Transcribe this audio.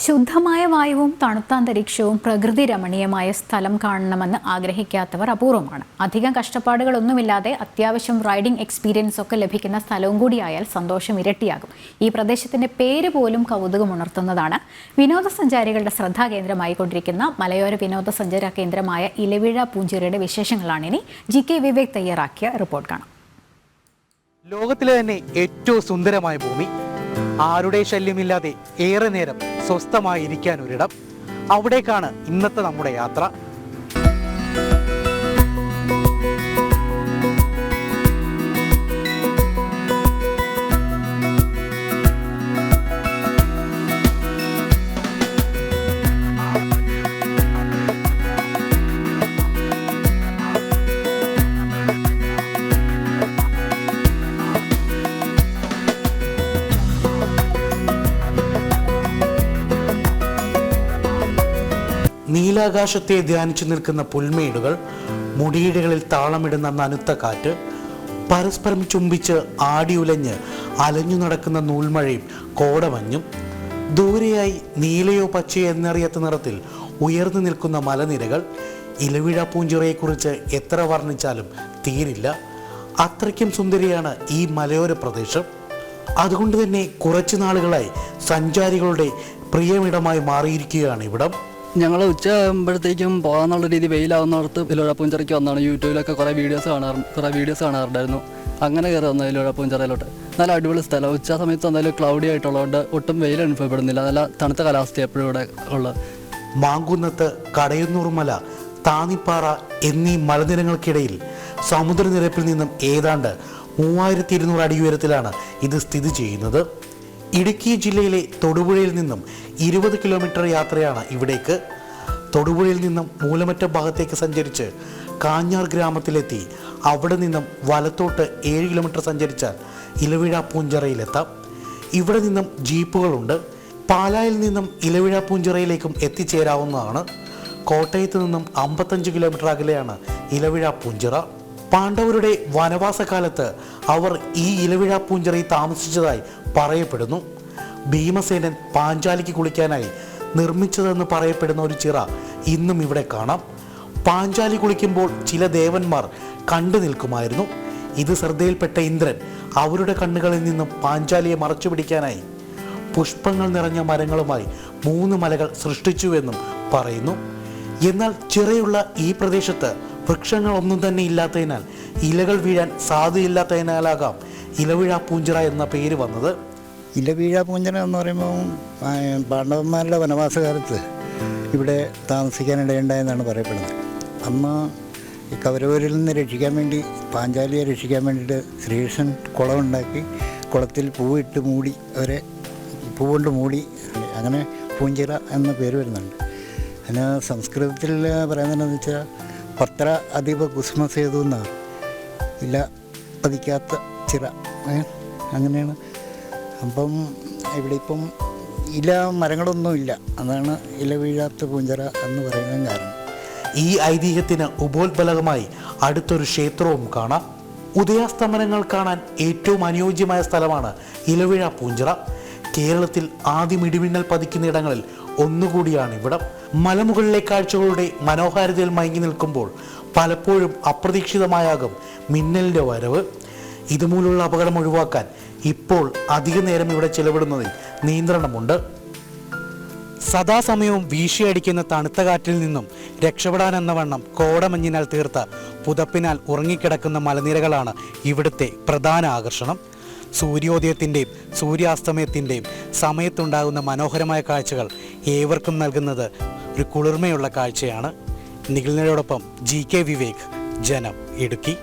ശുദ്ധമായ വായുവും തണുത്ത അന്തരീക്ഷവും പ്രകൃതി രമണീയമായ സ്ഥലം കാണണമെന്ന് ആഗ്രഹിക്കാത്തവർ അപൂർവമാണ്. അധികം കഷ്ടപ്പാടുകളൊന്നുമില്ലാതെ അത്യാവശ്യം റൈഡിംഗ് എക്സ്പീരിയൻസ് ഒക്കെ ലഭിക്കുന്ന സ്ഥലവും കൂടിയായാൽ സന്തോഷം ഇരട്ടിയാകും. ഈ പ്രദേശത്തിന്റെ പേര് പോലും കൗതുകമുണർത്തുന്നതാണ്. വിനോദസഞ്ചാരികളുടെ ശ്രദ്ധാകേന്ദ്രമായിക്കൊണ്ടിരിക്കുന്ന മലയോര വിനോദസഞ്ചാര കേന്ദ്രമായ ഇലവിഴ പൂഞ്ചിറയുടെ വിശേഷങ്ങളാണ് ഇനി GK വിവേക് തയ്യാറാക്കിയ റിപ്പോർട്ട് കാണാം. ലോകത്തിലെ തന്നെ ഏറ്റവും സുന്ദരമായ ഭൂമി, ആരുടെ ശല്യമില്ലാതെ ഏറെ നേരം സ്വസ്ഥമായി ഇരിക്കാൻ ഒരിടം. അവിടേക്കാണ് ഇന്നത്തെ നമ്മുടെ യാത്ര. നീലാകാശത്തെ ധ്യാനിച്ചു നിൽക്കുന്ന പുൽമേടുകൾ, മുടിയിഴകളിൽ താളമിടുന്ന നനുത്ത കാറ്റ്, പരസ്പരം ചുംബിച്ച് ആടിയുലഞ്ഞ് അലഞ്ഞു നടക്കുന്ന നൂൽമഴയും കോടമഞ്ഞും, ദൂരെയായി നീലയോ പച്ചയോ എന്നറിയാത്ത നിറത്തിൽ ഉയർന്നു നിൽക്കുന്ന മലനിരകൾ. ഇലവിഴ പൂഞ്ചിറയെക്കുറിച്ച് എത്ര വർണ്ണിച്ചാലും തീരില്ല. അത്രയ്ക്കും സുന്ദരിയാണ് ഈ മലയോര പ്രദേശം. അതുകൊണ്ട് തന്നെ കുറച്ചു നാളുകളായി സഞ്ചാരികളുടെ പ്രിയമിടമായി മാറിയിരിക്കുകയാണ് ഇവിടം. ഞങ്ങൾ ഉച്ച ആകുമ്പോഴത്തേക്കും പോകാന്നുള്ള രീതി വെയിലാവുന്നിടത്ത് ഇലവിഴ പൂഞ്ചിറയ്ക്ക് വന്നാണ്. യൂട്യൂബിലൊക്കെ കുറേ വീഡിയോസ് കാണാറുണ്ടായിരുന്നു. അങ്ങനെ കയറി വന്നത് ഇലവിഴ പൂഞ്ചിറയിലോട്ട്. നല്ല അടിപൊളി സ്ഥലം. ഉച്ച സമയത്ത് എന്തായാലും ക്ലൗഡി ആയിട്ടുള്ളതുകൊണ്ട് ഒട്ടും വെയിൽ അനുഭവപ്പെടുന്നില്ല. നല്ല തണുത്ത കാലാവസ്ഥ എപ്പോഴും ഇവിടെ ഉള്ളത്. മാങ്കുന്നത്ത്, കടയന്നൂർ മല, താന്നിപ്പാറ എന്നീ മലനിരകൾക്കിടയിൽ സമുദ്രനിരപ്പിൽ നിന്നും ഏതാണ്ട് 3200 അടി ഉയരത്തിലാണ് ഇത് സ്ഥിതി ചെയ്യുന്നത്. ഇടുക്കി ജില്ലയിലെ തൊടുപുഴയിൽ നിന്നും 20 കിലോമീറ്റർ യാത്രയാണ് ഇവിടേക്ക്. തൊടുപുഴയിൽ നിന്നും മൂലമറ്റം ഭാഗത്തേക്ക് സഞ്ചരിച്ച് കാഞ്ഞാർ ഗ്രാമത്തിലെത്തി അവിടെ നിന്നും വലത്തോട്ട് 7 കിലോമീറ്റർ സഞ്ചരിച്ചാൽ ഇലവിഴ പൂഞ്ചിറയിലെത്താം. ഇവിടെ നിന്നും ജീപ്പുകളുണ്ട്. പാലായിൽ നിന്നും ഇലവിഴ പൂഞ്ചിറയിലേക്കും എത്തിച്ചേരാവുന്നതാണ്. കോട്ടയത്ത് നിന്നും 55 കിലോമീറ്റർ അകലെയാണ് ഇലവിഴ പൂഞ്ചിറ. പാണ്ഡവരുടെ വനവാസകാലത്ത് അവർ ഈ ഇലവിഴ പൂഞ്ചിറയിൽ താമസിച്ചതായി പറയപ്പെടുന്നു. ഭീമസേനൻ പാഞ്ചാലിക്ക് കുളിക്കാനായി നിർമ്മിച്ചതെന്ന് പറയപ്പെടുന്ന ഒരു ചിറ ഇന്നും ഇവിടെ കാണാം. പാഞ്ചാലി കുളിക്കുമ്പോൾ ചില ദേവന്മാർ കണ്ടു നിൽക്കുമായിരുന്നു. ഇത് ശ്രദ്ധയിൽപ്പെട്ട ഇന്ദ്രൻ അവരുടെ കണ്ണുകളിൽ നിന്നും പാഞ്ചാലിയെ മറച്ചു പിടിക്കാനായി പുഷ്പങ്ങൾ നിറഞ്ഞ മരങ്ങളുമായി 3 മലകൾ സൃഷ്ടിച്ചുവെന്നും പറയുന്നു. എന്നാൽ ചിറയുള്ള ഈ പ്രദേശത്ത് വൃക്ഷങ്ങളൊന്നും തന്നെ ഇല്ലാത്തതിനാൽ ഇലകൾ വീഴാൻ സാധ്യതയില്ലാത്തതിനാലാകാം ഇലവിഴ പൂഞ്ചിറ എന്ന പേര് വന്നത്. ഇലവിഴ പൂഞ്ചിറ എന്ന് പറയുമ്പോൾ പാണ്ഡവന്മാരുടെ വനവാസകാലത്ത് ഇവിടെ താമസിക്കാനിടയുണ്ടായെന്നാണ് പറയപ്പെടുന്നത്. അന്ന് ഈ കൗരവരിൽ നിന്ന് രക്ഷിക്കാൻ വേണ്ടി, പാഞ്ചാലിയെ രക്ഷിക്കാൻ വേണ്ടിയിട്ട് ശ്രീകൃഷ്ണൻ കുളമുണ്ടാക്കി കുളത്തിൽ പൂവിട്ട് മൂടി, അവരെ പൂവുകൊണ്ട് മൂടി, അങ്ങനെ പൂഞ്ചിറ എന്ന പേര് വരുന്നുണ്ട്. അതിന് സംസ്കൃതത്തിൽ പറയുന്നതെന്ന് വെച്ചാൽ പത്ര അധിപ കുസുമസേതു എന്നാണ്, ഇല പതിക്കാത്ത ചിറ, അങ്ങനെയാണ്. അപ്പം ഇവിടെ ഇപ്പം ഇല മരങ്ങളൊന്നുമില്ല, അതാണ് ഇല വീഴാത്ത പൂഞ്ചിറ എന്ന് പറയുന്നത് കാരണം. ഈ ഐതിഹ്യത്തിന് ഉപോത്ബലകമായി അടുത്തൊരു ക്ഷേത്രവും കാണാം. ഉദയാസ്തമനങ്ങൾ കാണാൻ ഏറ്റവും അനുയോജ്യമായ സ്ഥലമാണ് ഇലവിഴ പൂഞ്ചിറ. കേരളത്തിൽ ആദ്യം ഇടിമിന്നൽ പതിക്കുന്ന ഇടങ്ങളിൽ ഒന്നുകൂടിയാണ് ഇവിടം. മലമുകളിലെ കാഴ്ചകളുടെ മനോഹാരിതയിൽ മയങ്ങി നിൽക്കുമ്പോൾ പലപ്പോഴും അപ്രതീക്ഷിതമായാകും മിന്നലിൻ്റെ വരവ്. ഇതുമൂലമുള്ള അപകടം ഒഴിവാക്കാൻ ഇപ്പോൾ അധിക നേരം ഇവിടെ ചെലവിടുന്നതിൽ നിയന്ത്രണമുണ്ട്. സദാസമയവും വീശിയടിക്കുന്ന തണുത്ത കാറ്റിൽ നിന്നും രക്ഷപ്പെടാനെന്ന വണ്ണം കോടമഞ്ഞിനാൽ തീർത്ത പുതപ്പിനാൽ ഉറങ്ങിക്കിടക്കുന്ന മലനിരകളാണ് ഇവിടുത്തെ പ്രധാന ആകർഷണം. സൂര്യോദയത്തിൻ്റെയും സൂര്യാസ്തമയത്തിൻ്റെയും സമയത്തുണ്ടാകുന്ന മനോഹരമായ കാഴ്ചകൾ ഏവർക്കും നൽകുന്നത് ഒരു കുളിർമയുള്ള കാഴ്ചയാണ്. നിഖിലിനോടൊപ്പം GK വിവേക്, ജനം, ഇടുക്കി.